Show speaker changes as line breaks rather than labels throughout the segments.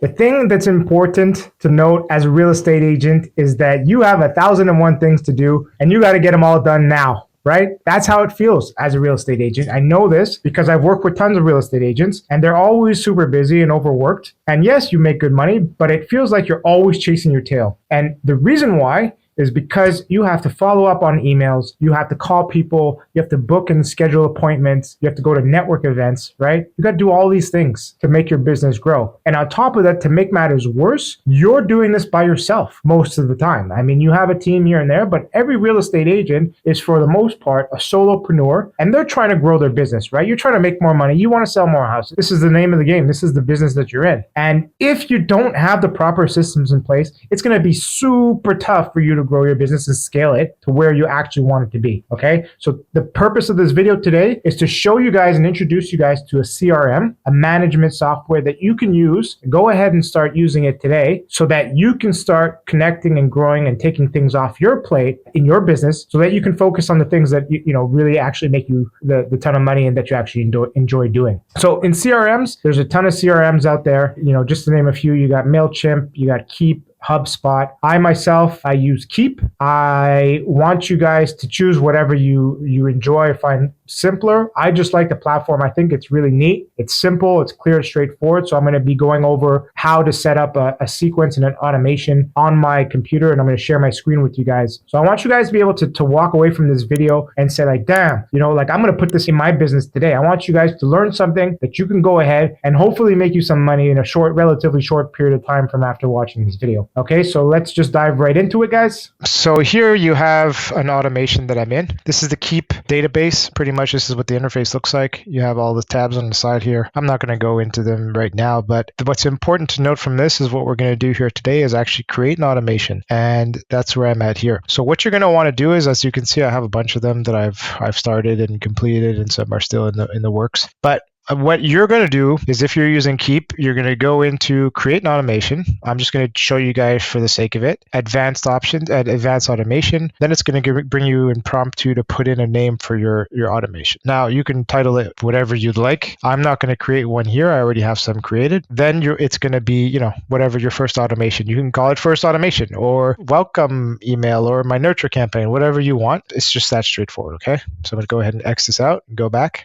The thing that's important to note as a real estate agent is that you have 1,001 things to do and you got to get them all done now. Right? That's how it feels as a real estate agent. I know this because I've worked with tons of real estate agents and they're always super busy and overworked. And yes, you make good money, but it feels like you're always chasing your tail. And the reason why is because you have to follow up on emails, you have to call people, you have to book and schedule appointments, you have to go to network events, right? You got to do all these things to make your business grow. And on top of that, to make matters worse, you're doing this by yourself most of the time. I mean, you have a team here and there, but every real estate agent is for the most part a solopreneur and they're trying to grow their business, right? You're trying to make more money. You want to sell more houses. This is the name of the game. This is the business that you're in. And if you don't have the proper systems in place, it's going to be super tough for you to grow your business and scale it to where you actually want it to be. Okay. So the purpose of this video today is to show you guys and introduce you guys to a CRM, a management software that you can use. Go ahead and start using it today so that you can start connecting and growing and taking things off your plate in your business so that you can focus on the things that you know really actually make you the ton of money and that you actually enjoy doing. So in CRMs, there's a ton of CRMs out there. You know, just to name a few, you got MailChimp, you got Keap, HubSpot. I use Keap. I want you guys to choose whatever you enjoy, find simpler. I just like the platform. I think it's really neat. It's simple. It's clear, straightforward. So I'm going to be going over how to set up a sequence and an automation on my computer, and I'm going to share my screen with you guys. So I want you guys to be able to walk away from this video and say like, damn, you know, like I'm going to put this in my business today. I want you guys to learn something that you can go ahead and hopefully make you some money in a relatively short period of time from after watching this video. Okay, so let's just dive right into it, guys. So here you have an automation that I'm in. This is the Keap database. Pretty much this is what the interface looks like. You have all the tabs on the side here. I'm not going to go into them right now, but what's important to note from this is what we're going to do here today is actually create an automation, and that's where I'm at here. So what you're going to want to do is, as you can see, I have a bunch of them that I've started and completed, and some are still in the works. But what you're going to do is, if you're using Keap, you're going to go into create an automation. I'm just going to show you guys for the sake of it. Advanced options, advanced automation. Then it's going to bring you and prompt you to put in a name for your automation. Now you can title it whatever you'd like. I'm not going to create one here. I already have some created. Then it's going to be, you know, whatever your first automation. You can call it first automation or welcome email or my nurture campaign, whatever you want. It's just that straightforward. Okay. So I'm going to go ahead and X this out and go back.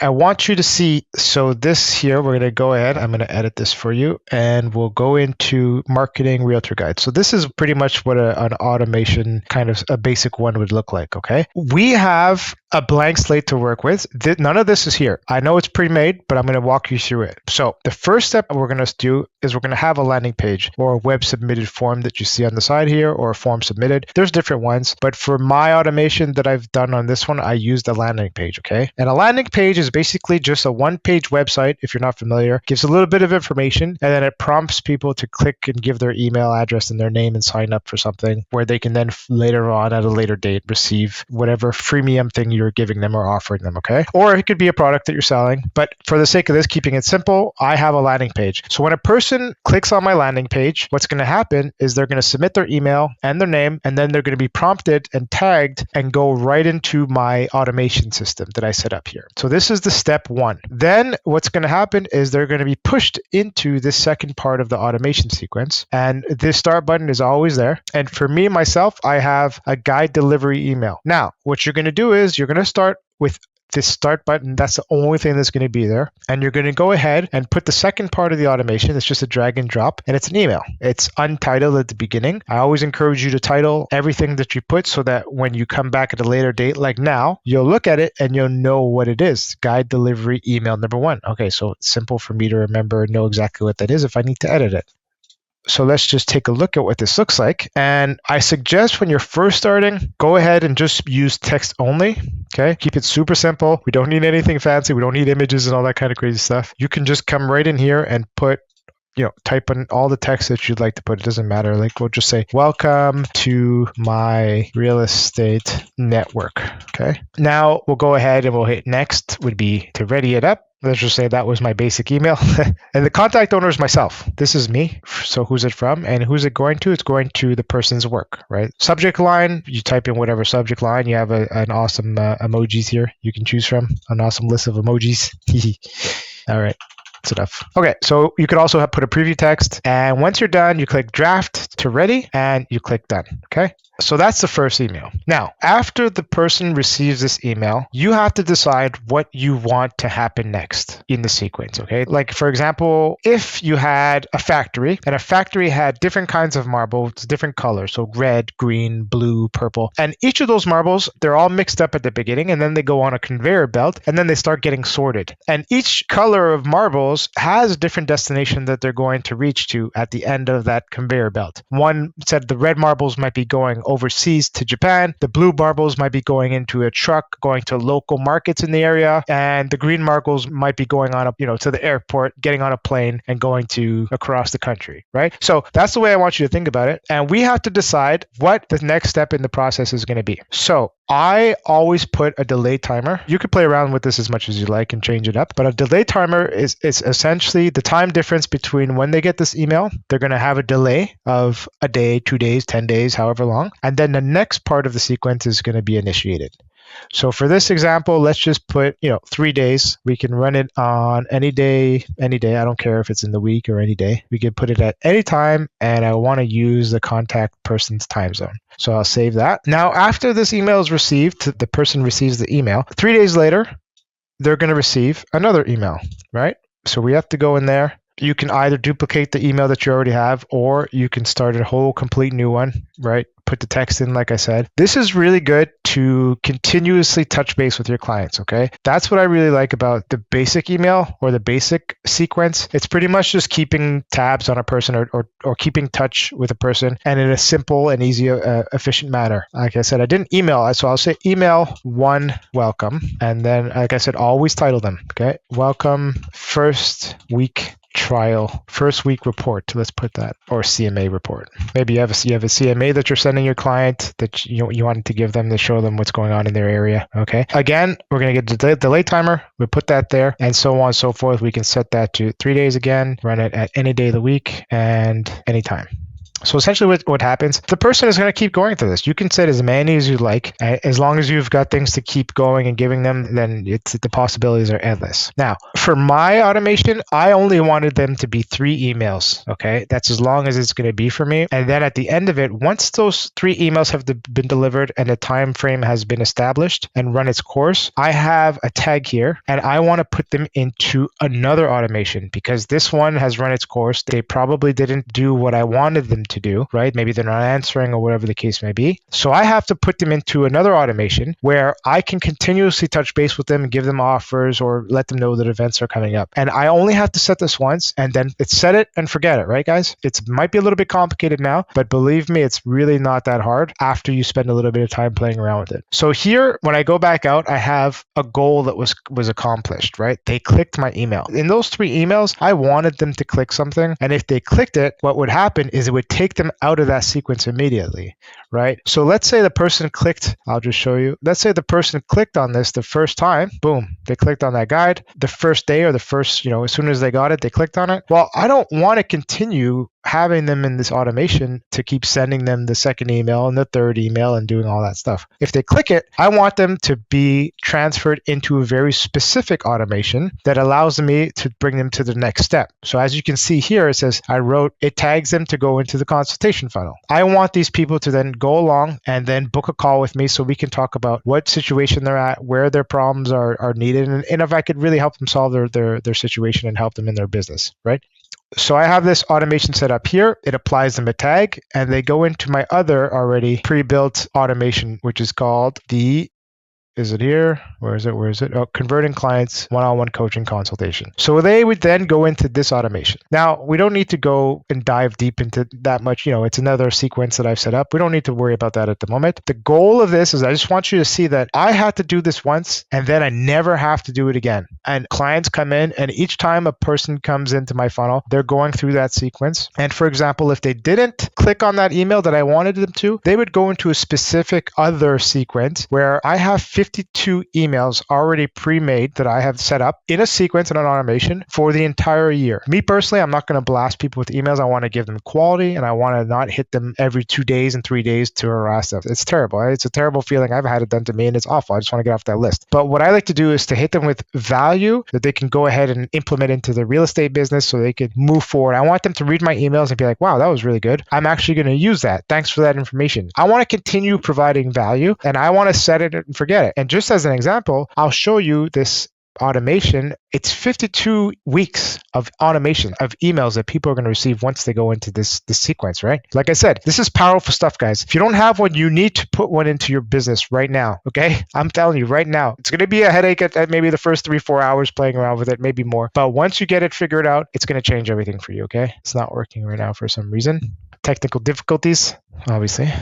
I want you to see, so this here, we're going to go ahead, I'm going to edit this for you, and we'll go into marketing realtor guide. So this is pretty much what an automation, kind of a basic one would look like, okay? We have a blank slate to work with. None of this is here. I know it's pre-made, but I'm going to walk you through it. So the first step we're going to do is we're going to have a landing page or a web submitted form that you see on the side here, or a form submitted. There's different ones, but for my automation that I've done on this one, I used a landing page, okay? And a landing page is basically just a one-page website, if you're not familiar. Gives a little bit of information, and then it prompts people to click and give their email address and their name and sign up for something where they can then later on at a later date receive whatever freemium thing you're giving them or offering them, okay? Or it could be a product that you're selling. But for the sake of this, keeping it simple, I have a landing page. So when a person clicks on my landing page, what's going to happen is they're going to submit their email and their name, and then they're going to be prompted and tagged and go right into my automation system that I set up here. So this is the step one. Then what's going to happen is they're going to be pushed into this second part of the automation sequence, and this start button is always there. And for me, myself, I have a guide delivery email. Now, what you're going to do is you're going to start with this start button. That's the only thing that's going to be there. And you're going to go ahead and put the second part of the automation. It's just a drag and drop, and it's an email. It's untitled at the beginning. I always encourage you to title everything that you put so that when you come back at a later date, like now, you'll look at it and you'll know what it is. Guide delivery email number 1. Okay, so it's simple for me to remember and know exactly what that is if I need to edit it. So let's just take a look at what this looks like. And I suggest when you're first starting, go ahead and just use text only. Okay, keep it super simple. We don't need anything fancy. We don't need images and all that kind of crazy stuff. You can just come right in here and put, type in all the text that you'd like to put. It doesn't matter. Like we'll just say, welcome to my real estate network. Okay. Now we'll go ahead and we'll hit next, would be to ready it up. Let's just say that was my basic email. And the contact owner is myself. This is me. So who's it from and who's it going to? It's going to the person's work, right? Subject line, you type in whatever subject line. You have an awesome emojis here you can choose from. An awesome list of emojis. All right. That's enough. Okay, so you could also put a preview text, and once you're done, you click draft to ready, and you click done, okay? So that's the first email. Now, after the person receives this email, you have to decide what you want to happen next in the sequence, okay? Like, for example, if you had a factory, and a factory had different kinds of marbles, different colors, so red, green, blue, purple, and each of those marbles, they're all mixed up at the beginning, and then they go on a conveyor belt, and then they start getting sorted. And each color of marbles has a different destination that they're going to reach to at the end of that conveyor belt. One said the red marbles might be going overseas to Japan, the blue marbles might be going into a truck, going to local markets in the area, and the green marbles might be going on up, to the airport, getting on a plane and going to across the country, right? So that's the way I want you to think about it. And we have to decide what the next step in the process is going to be. So I always put a delay timer. You could play around with this as much as you like and change it up, but a delay timer is essentially the time difference between when they get this email. They're going to have a delay of a day, 2 days, 10 days, however long. And then the next part of the sequence is going to be initiated. So for this example, let's just put, 3 days. We can run it on any day. I don't care if it's in the week or any day. We can put it at any time, and I want to use the contact person's time zone. So I'll save that. Now, after this email is received, the person receives the email. 3 days later, they're going to receive another email, right? So we have to go in there. You can either duplicate the email that you already have, or you can start a whole complete new one, right? Put the text in, like I said. This is really good to continuously touch base with your clients, okay? That's what I really like about the basic email or the basic sequence. It's pretty much just keeping tabs on a person or keeping touch with a person, and in a simple and easy, efficient manner. Like I said, I didn't email, so I'll say email 1 welcome, and then, like I said, always title them, okay? Welcome first week trial, first week report, let's put that, or CMA report. Maybe you have a CMA that you're sending your client that you wanted to give them to show them what's going on in their area. Okay. Again, we're going to get the delay timer. We put that there, and so on and so forth. We can set that to 3 days again, run it at any day of the week and anytime. So essentially what happens, the person is going to keep going through this. You can set as many as you like. As long as you've got things to keep going and giving them, then the possibilities are endless. Now, for my automation, I only wanted them to be 3 emails. Okay. That's as long as it's going to be for me. And then at the end of it, once those 3 emails have been delivered and the time frame has been established and run its course, I have a tag here, and I want to put them into another automation because this one has run its course. They probably didn't do what I wanted them to do, right? Maybe they're not answering or whatever the case may be. So I have to put them into another automation where I can continuously touch base with them and give them offers or let them know that events are coming up. And I only have to set this once, and then it's set it and forget it, right, guys? It might be a little bit complicated now, but believe me, it's really not that hard after you spend a little bit of time playing around with it. So here, when I go back out, I have a goal that was accomplished, right? They clicked my email. In those 3 emails, I wanted them to click something. And if they clicked it, what would happen is it would take them out of that sequence immediately, right? So let's say the person clicked, I'll just show you. Let's say the person clicked on this the first time, boom, they clicked on that guide. The first day or the first, as soon as they got it, they clicked on it. Well, I don't want to continue having them in this automation to keep sending them the second email and the third email and doing all that stuff. If they click it, I want them to be transferred into a very specific automation that allows me to bring them to the next step. So as you can see here, it says it tags them to go into the consultation funnel. I want these people to then go along and then book a call with me so we can talk about what situation they're at, where their problems are needed, and if I could really help them solve their situation and help them in their business, right? So I have this automation set up here. It applies them a tag, and they go into my other already pre-built automation, which is called is it here? Where is it? Oh, converting clients, one-on-one coaching consultation. So they would then go into this automation. Now, we don't need to go and dive deep into that much. It's another sequence that I've set up. We don't need to worry about that at the moment. The goal of this is I just want you to see that I had to do this once, and then I never have to do it again. And clients come in, and each time a person comes into my funnel, they're going through that sequence. And for example, if they didn't click on that email that I wanted them to, they would go into a specific other sequence where I have 52 emails already pre-made that I have set up in a sequence and an automation for the entire year. Me personally, I'm not going to blast people with emails. I want to give them quality, and I want to not hit them every 2 days and 3 days to harass them. It's terrible. Right? It's a terrible feeling. I've had it done to me, and it's awful. I just want to get off that list. But what I like to do is to hit them with value that they can go ahead and implement into their real estate business so they can move forward. I want them to read my emails and be like, wow, that was really good. I'm actually going to use that. Thanks for that information. I want to continue providing value, and I want to set it and forget it. And just as an example, I'll show you this automation. It's 52 weeks of automation of emails that people are going to receive once they go into this sequence, right? Like I said, this is powerful stuff, guys. If you don't have one, you need to put one into your business right now, okay? I'm telling you right now. It's going to be a headache at maybe the first 3-4 hours playing around with it, maybe more. But once you get it figured out, it's going to change everything for you, okay? It's not working right now for some reason. Technical difficulties, obviously.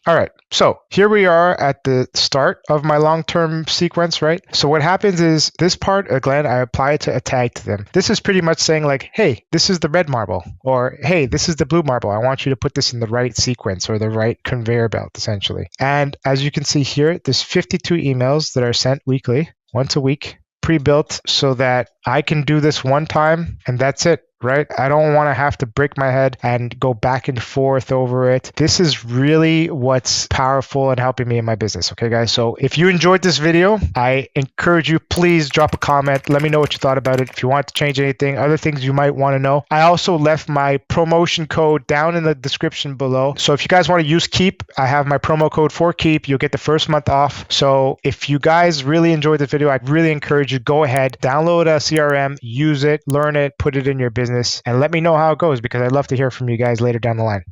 All right, so here we are at the start of my long-term sequence, right? So what happens is this part, Glenn, I apply a tag to them. This is pretty much saying like, hey, this is the red marble, or hey, this is the blue marble. I want you to put this in the right sequence or the right conveyor belt, essentially. And as you can see here, there's 52 emails that are sent weekly, once a week, pre-built so that I can do this one time and that's it. Right? I don't want to have to break my head and go back and forth over it. This is really what's powerful and helping me in my business. Okay, guys. So if you enjoyed this video, I encourage you, please drop a comment. Let me know what you thought about it. If you want to change anything, other things you might want to know. I also left my promotion code down in the description below. So if you guys want to use Keap, I have my promo code for Keap. You'll get the first month off. So if you guys really enjoyed this video, I'd really encourage you, go ahead, download a CRM, use it, learn it, put it in your business, and let me know how it goes because I'd love to hear from you guys later down the line.